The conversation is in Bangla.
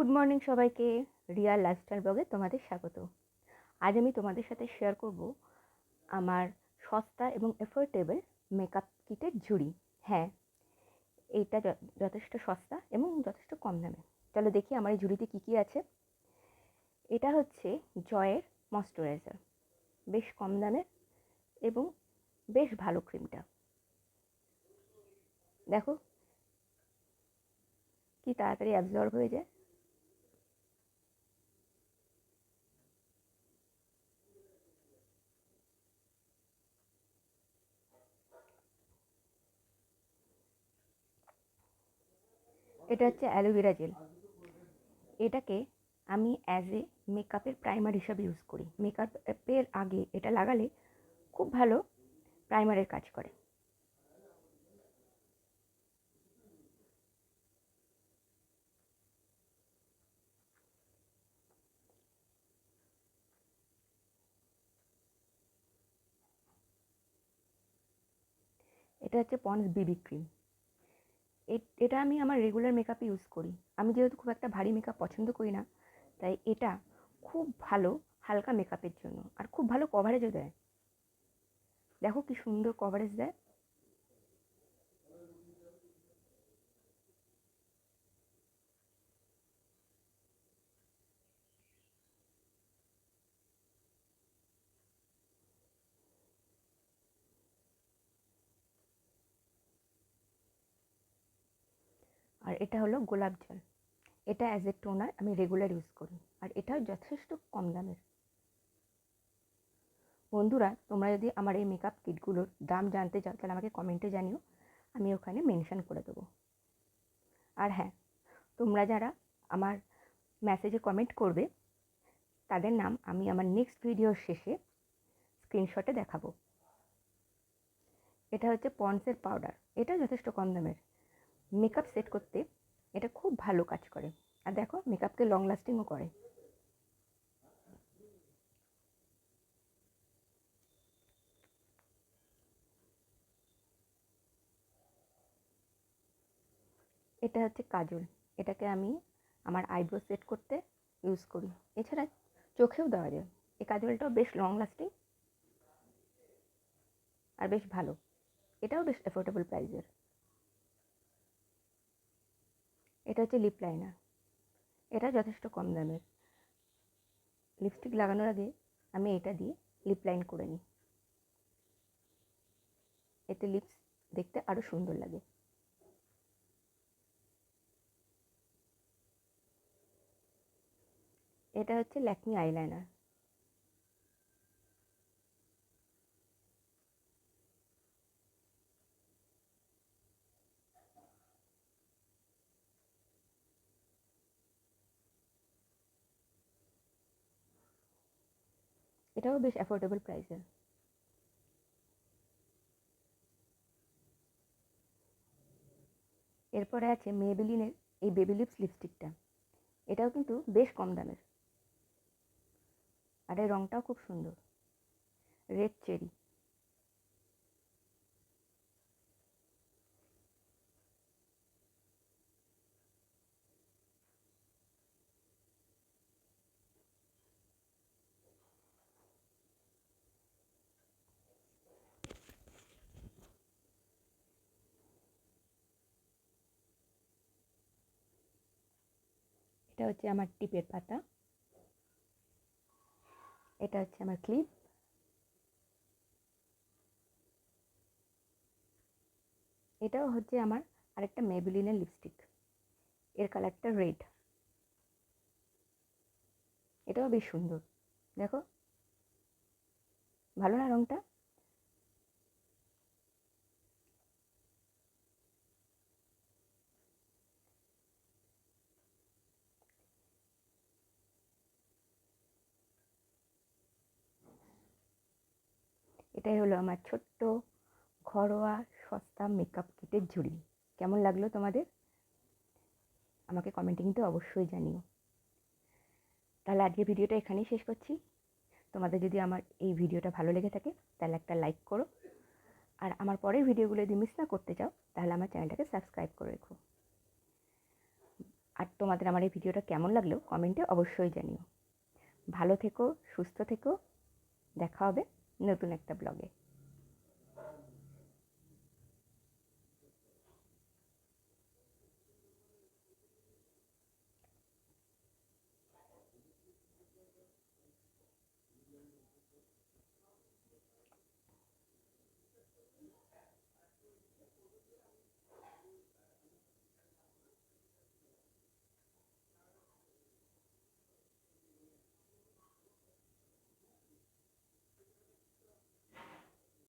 গুড মর্নিং সবাইকে। রিয়াল লাইফস্টাইল ব্লগে তোমাদের স্বাগত। আজ আমি তোমাদের সাথে শেয়ার করব আমার সস্তা এবং এফোর্ডেবল মেকআপ কিটের ঝুড়ি। হ্যাঁ, এইটা যথেষ্ট সস্তা এবং যথেষ্ট কম দামে। চলো দেখি আমার এই ঝুড়িতে কী কী আছে। এটা হচ্ছে জয়ের ময়শ্চারাইজার, বেশ কম দামের এবং বেশ ভালো ক্রিমটা। দেখো কি তাড়াতাড়ি অ্যাবজর্ব হয়ে যায়। এটা হচ্ছে অ্যালোভেরা জেল। এটাকে আমি অ্যাজ এ মেকআপের প্রাইমার হিসাবে ইউজ করি। মেকআপের আগে এটা লাগালে খুব ভালো প্রাইমারের কাজ করে। এটা হচ্ছে পন্ডস বিবি ক্রিম। এটা আমি আমার রেগুলার মেকআপে ইউজ করি। আমি যেহেতু খুব একটা ভারী মেকআপ পছন্দ করি না, তাই এটা খুব ভালো হালকা মেকআপের জন্য, আর খুব ভালো কভারেজও দেয়। দেখো কি সুন্দর কভারেজ দেয়। আর এটা হলো গোলাপ জল। এটা অ্যাজ এ টোনার আমি রেগুলার ইউজ করি, আর এটাও যথেষ্ট কম দামের। বন্ধুরা, তোমরা যদি আমার এই মেকআপ কিটগুলোর দাম জানতে চাও তাহলে আমাকে কমেন্টে জানিও, আমি ওখানে মেনশন করে দেবো। আর হ্যাঁ, তোমরা যারা আমার মেসেজে কমেন্ট করবে তাদের নাম আমি আমার নেক্সট ভিডিওর শেষে স্ক্রিনশটে দেখাবো। এটা হচ্ছে পন্ডসের পাউডার। এটা যথেষ্ট কম দামের। মেকআপ সেট করতে এটা খুব ভালো কাজ করে, আর দেখো মেকআপকে লং লাস্টিংও করে। এটা হচ্ছে কাজল। এটাকে আমি আমার আইব্রো সেট করতে ইউজ করি। এছাড়া চোখেও দেওয়া যায়। এই কাজলটাও বেশ লং লাস্টিং আর বেশ ভালো। এটাও বেশ অ্যাফোর্ডেবল প্রাইসের। এটা হচ্ছে লিপ লাইনার। এটা যথেষ্ট কম দামের। লিপস্টিক লাগানোর আগে আমি এটা দিয়ে লিপ লাইন করে নিই, এতে লিপস দেখতে আরও সুন্দর লাগে। এটা হচ্ছে ল্যাকমি আইলাইনার। এটাও বেশ অ্যাফোর্ডেবল প্রাইসের। এরপরে আছে মেবেলিনের এই বেবি লিপস লিপস্টিকটা। এটাও কিন্তু বেশ কম দামের, আর এর রঙটাও খুব সুন্দর, রেড চেরি। এটা হচ্ছে আমার টিপের পাতা। এটা হচ্ছে আমার ক্লিপ। এটাও হচ্ছে আমার আরেকটা মেবেলিনের লিপস্টিক। এর কালারটা রেড। এটাও বেশ সুন্দর, দেখো ভালো না রঙটা। এটাই হলো আমার ছোট্ট ঘরোয়া সস্তা মেকআপ কিটের ঝুড়ি। কেমন লাগলো তোমাদের? আমাকে কমেন্টে কিন্তু অবশ্যই জানিও। তাহলে আজকে ভিডিওটা এখানেই শেষ করছি। তোমাদের যদি আমার এই ভিডিওটা ভালো লেগে থাকে তাহলে একটা লাইক করো, আর আমার পরের ভিডিওগুলো যদি মিস না করতে চাও তাহলে আমার চ্যানেলটাকে সাবস্ক্রাইব করে রেখো। আর তোমাদের আমার এই ভিডিওটা কেমন লাগলো কমেন্টে অবশ্যই জানিও। ভালো থেকো, সুস্থ থেকো, দেখা হবে নতুন একটা ব্লগে।